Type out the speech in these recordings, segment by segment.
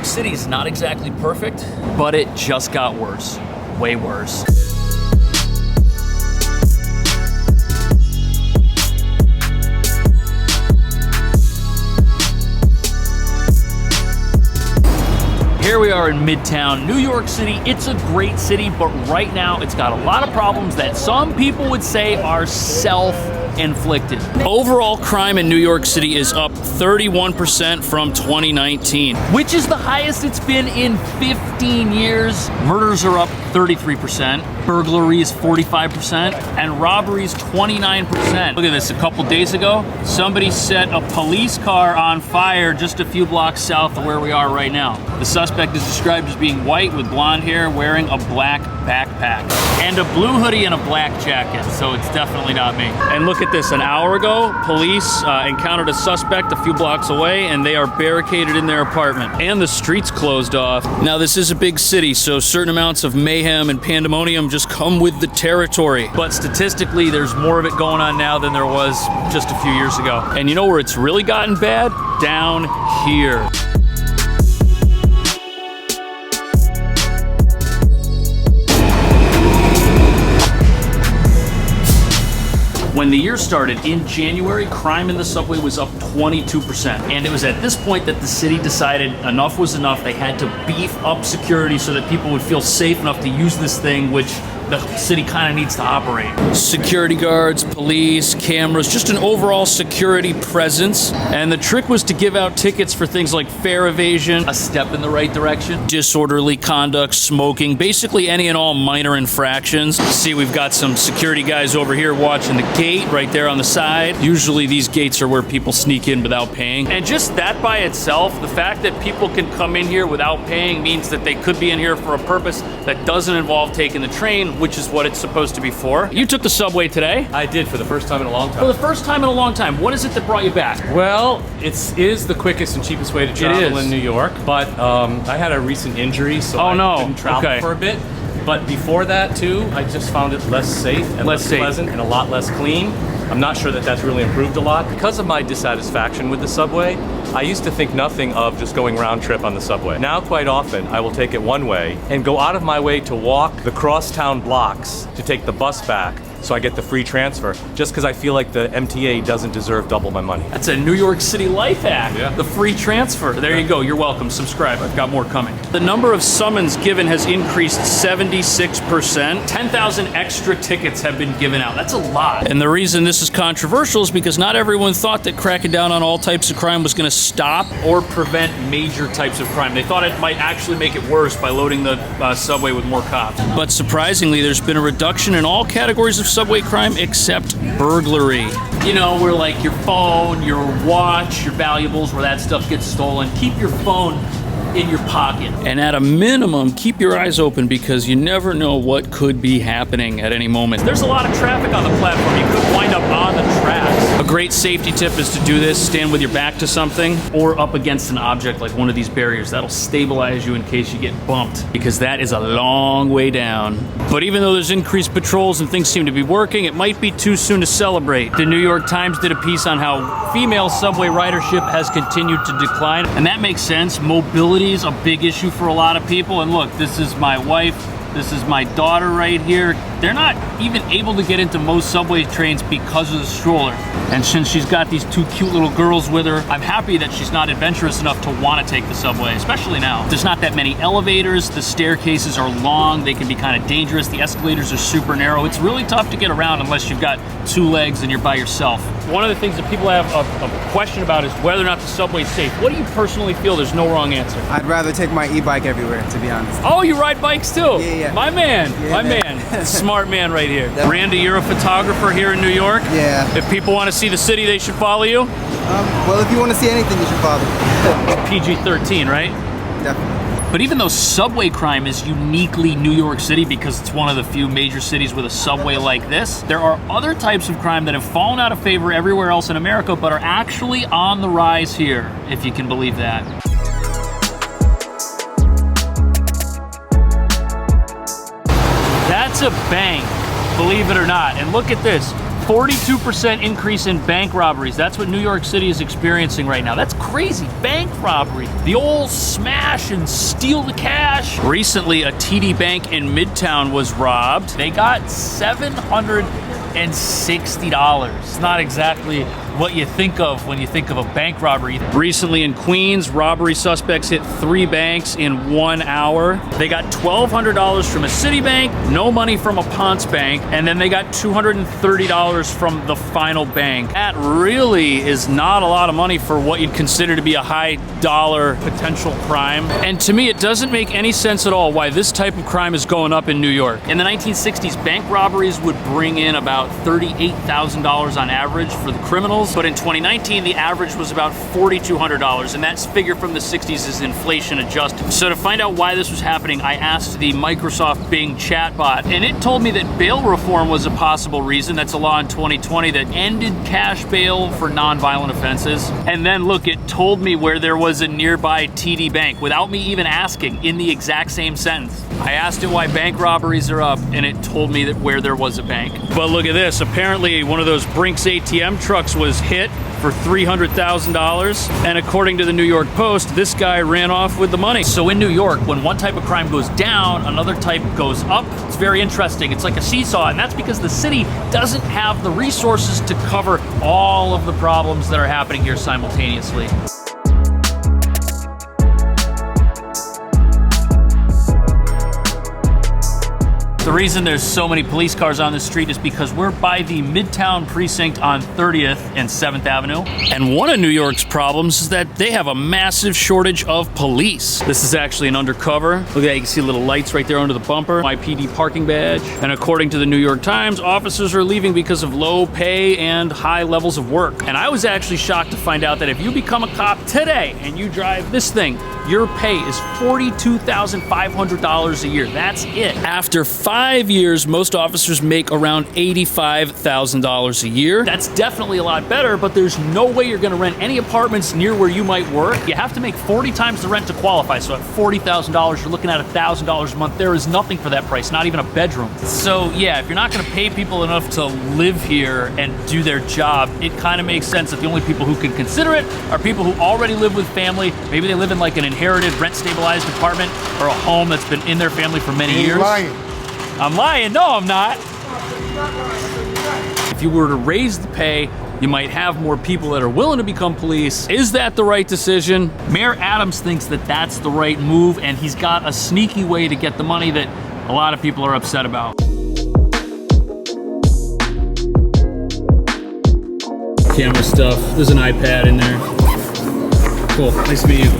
York City is not exactly perfect, but it just got worse. Way worse. Here we are in Midtown, New York City. It's a great city, but right now it's got a lot of problems that some people would say are self-inflicted. Overall crime in New York City is up 31% from 2019, which is the highest it's been in 15 years. Murders are up 33%, burglaries 45%, and robberies 29%. Look at this, a couple days ago, somebody set a police car on fire just a few blocks south of where we are right now. The suspect is described as being white with blonde hair, wearing a black backpack and a blue hoodie and a black jacket, so it's definitely not me. And look at this, an hour ago, police encountered a suspect a few blocks away, and they are barricaded in their apartment, and the streets closed off. Now, this is a big city, so certain amounts of mayhem and pandemonium just come with the territory. But statistically, there's more of it going on now than there was just a few years ago. And you know where it's really gotten bad? Down here. When the year started, in January, crime in the subway was up 22%. And it was at this point that the city decided enough was enough. They had to beef up security so that people would feel safe enough to use this thing, which the city kind of needs to operate. Security guards, police, cameras, just an overall security presence. And the trick was to give out tickets for things like fare evasion, a step in the right direction, disorderly conduct, smoking, basically any and all minor infractions. See, we've got some security guys over here watching the gate right there on the side. Usually these gates are where people sneak in without paying. And just that by itself, the fact that people can come in here without paying means that they could be in here for a purpose that doesn't involve taking the train, which is what it's supposed to be for. You took the subway today? I did, for the first time in a long time. For the first time in a long time. What is it that brought you back? Well, it is the quickest and cheapest way to travel in New York, but I had a recent injury, so I couldn't travel for a bit. But before that, too, I just found it less safe and less pleasant and a lot less clean. I'm not sure that that's really improved a lot. Because of my dissatisfaction with the subway, I used to think nothing of just going round trip on the subway. Now, quite often, I will take it one way and go out of my way to walk the crosstown blocks to take the bus back, so I get the free transfer, just because I feel like the MTA doesn't deserve double my money. That's a New York City life hack. Yeah. The free transfer. There you go. You're welcome. Subscribe. I've got more coming. The number of summons given has increased 76%. 10,000 extra tickets have been given out. That's a lot. And the reason this is controversial is because not everyone thought that cracking down on all types of crime was going to stop or prevent major types of crime. They thought it might actually make it worse by loading the subway with more cops. But surprisingly, there's been a reduction in all categories of subway crime except burglary. You know, where like your phone, your watch, your valuables, where that stuff gets stolen. Keep your phone in your pocket. And at a minimum, keep your eyes open because you never know what could be happening at any moment. There's a lot of traffic on the platform. You could wind up on the tracks. A great safety tip is to do this, stand with your back to something or up against an object like one of these barriers. That'll stabilize you in case you get bumped, because that is a long way down. But even though there's increased patrols and things seem to be working, it might be too soon to celebrate. The New York Times did a piece on how female subway ridership has continued to decline, and that makes sense. Mobility is a big issue for a lot of people. And look, this is my wife, this is my daughter right here. They're not even able to get into most subway trains because of the stroller. And since she's got these two cute little girls with her, I'm happy that she's not adventurous enough to want to take the subway, especially now. There's not that many elevators, the staircases are long, they can be kind of dangerous, the escalators are super narrow. It's really tough to get around unless you've got two legs and you're by yourself. One of the things that people have a question about is whether or not the subway's safe. What do you personally feel? There's no wrong answer. I'd rather take my e-bike everywhere, to be honest. Oh, you ride bikes too? Yeah. My man, Smart man right here. Randy, you're a photographer here in New York? Yeah. If people want to see the city, they should follow you? Well, if you want to see anything, you should follow me. PG-13, right? Definitely. But even though subway crime is uniquely New York City because it's one of the few major cities with a subway like this, there are other types of crime that have fallen out of favor everywhere else in America but are actually on the rise here, if you can believe that. That's a bank, believe it or not. And look at this. 42% increase in bank robberies. That's what New York City is experiencing right now. That's crazy. Bank robbery. The old smash and steal the cash. Recently, a TD Bank in Midtown was robbed. They got $760. It's not exactly what you think of when you think of a bank robbery. Recently in Queens, robbery suspects hit 3 banks in 1 hour. They got $1,200 from a Citibank, no money from a Ponce bank, and then they got $230 from the final bank. That really is not a lot of money for what you'd consider to be a high dollar potential crime. And to me, it doesn't make any sense at all why this type of crime is going up in New York. In the 1960s, bank robberies would bring in about $38,000 on average for the criminals. But in 2019, the average was about $4,200, and that figure from the 60s is inflation adjusted. So to find out why this was happening, I asked the Microsoft Bing chatbot, and it told me that bail reform was a possible reason. That's a law in 2020 that ended cash bail for nonviolent offenses. And then look, it told me where there was a nearby TD Bank without me even asking, in the exact same sentence. I asked it why bank robberies are up, and it told me that where there was a bank. But look at this. Apparently, one of those Brinks ATM trucks was hit for $300,000. And according to the New York Post, this guy ran off with the money. So in New York, when one type of crime goes down, another type goes up. It's very interesting. It's like a seesaw, and that's because the city doesn't have the resources to cover all of the problems that are happening here simultaneously. The reason there's so many police cars on the street is because we're by the Midtown precinct on 30th and 7th Avenue. And one of New York's problems is that they have a massive shortage of police. This is actually an undercover. Look at that, you can see little lights right there under the bumper. YPD parking badge. And according to the New York Times, officers are leaving because of low pay and high levels of work. And I was actually shocked to find out that if you become a cop today and you drive this thing, your pay is $42,500 a year. That's it. After 5 years, most officers make around $85,000 a year. That's definitely a lot better, but there's no way you're gonna rent any apartments near where you might work. You have to make 40 times the rent to qualify. So at $40,000, you're looking at $1,000 a month. There is nothing for that price, not even a bedroom. So yeah, if you're not gonna pay people enough to live here and do their job, it kind of makes sense that the only people who can consider it are people who already live with family. Maybe they live in like an inherited rent-stabilized apartment or a home that's been in their family for many years. Lying. I'm lying. No, I'm not. If you were to raise the pay, you might have more people that are willing to become police. Is that the right decision? Mayor Adams thinks that that's the right move, and he's got a sneaky way to get the money that a lot of people are upset about. Camera stuff. There's an iPad in there. Cool. Nice to meet you.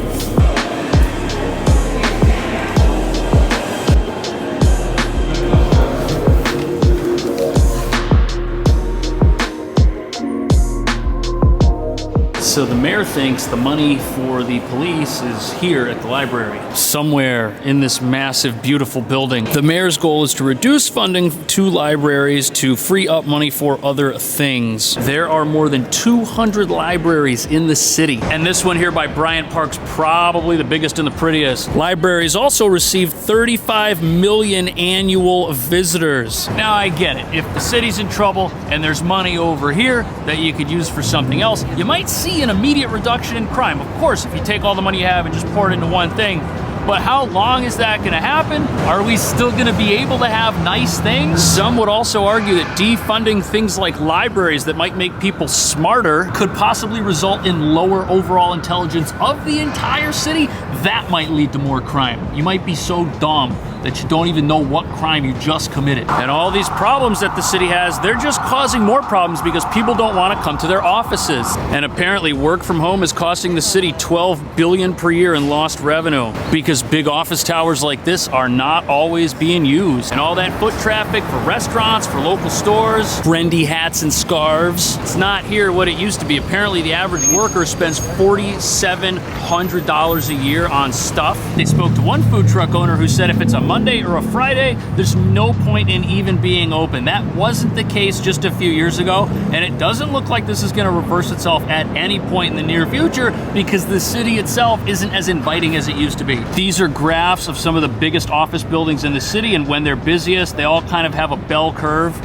So the mayor thinks the money for the police is here at the library, somewhere in this massive, beautiful building. The mayor's goal is to reduce funding to libraries to free up money for other things. There are more than 200 libraries in the city, and this one here by Bryant Park's probably the biggest and the prettiest. Libraries also receive 35 million annual visitors. Now I get it. If the city's in trouble and there's money over here that you could use for something else, you might see an immediate reduction in crime. Of course, if you take all the money you have and just pour it into one thing. But how long is that going to happen? Are we still going to be able to have nice things? Some would also argue that defunding things like libraries that might make people smarter could possibly result in lower overall intelligence of the entire city. That might lead to more crime. You might be so dumb that you don't even know what crime you just committed. And all these problems that the city has, they're just causing more problems because people don't want to come to their offices. And apparently work from home is costing the city $12 billion per year in lost revenue because big office towers like this are not always being used. And all that foot traffic for restaurants, for local stores, trendy hats and scarves, it's not here what it used to be. Apparently the average worker spends $4,700 a year on stuff. They spoke to one food truck owner who said if it's a Monday or a Friday, there's no point in even being open. That wasn't the case just a few years ago, and it doesn't look like this is going to reverse itself at any point in the near future because the city itself isn't as inviting as it used to be. These are graphs of some of the biggest office buildings in the city, and when they're busiest, they all kind of have a bell curve.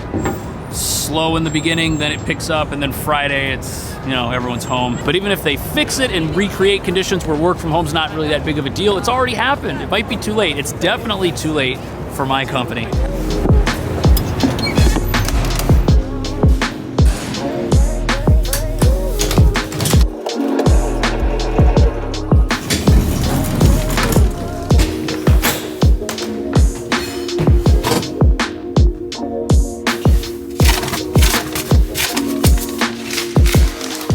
slow in the beginning, then it picks up, and then Friday it's, you know, everyone's home. But even if they fix it and recreate conditions where work from home's not really that big of a deal, it's already happened. It might be too late. It's definitely too late for my company.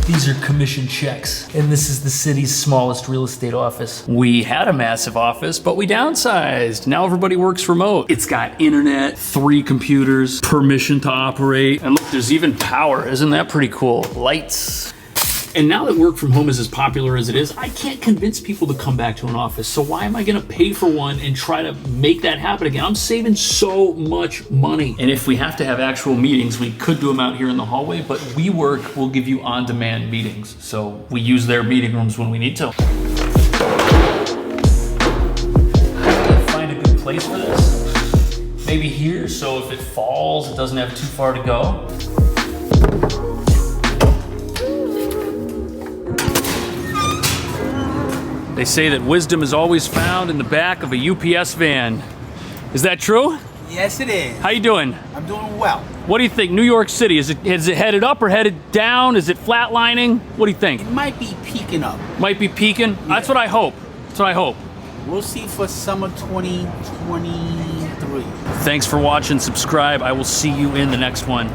These are commission checks, and this is the city's smallest real estate office. We had a massive office, but we downsized. Now everybody works remote. It's got internet, 3 computers, permission to operate, and look, there's even power. Isn't that pretty cool? Lights. And now that work from home is as popular as it is, I can't convince people to come back to an office. So why am I gonna pay for one and try to make that happen again? I'm saving so much money. And if we have to have actual meetings, we could do them out here in the hallway, but WeWork will give you on-demand meetings. So we use their meeting rooms when we need to. Find a good place for this. Maybe here, so if it falls, it doesn't have too far to go. They say that wisdom is always found in the back of a UPS van. Is that true? Yes, it is. How you doing? I'm doing well. What do you think? New York City, is it headed up or headed down? Is it flatlining? What do you think? It might be peaking up. Might be peaking? Yeah. That's what I hope. That's what I hope. We'll see for summer 2023. Thanks for watching. Subscribe. I will see you in the next one.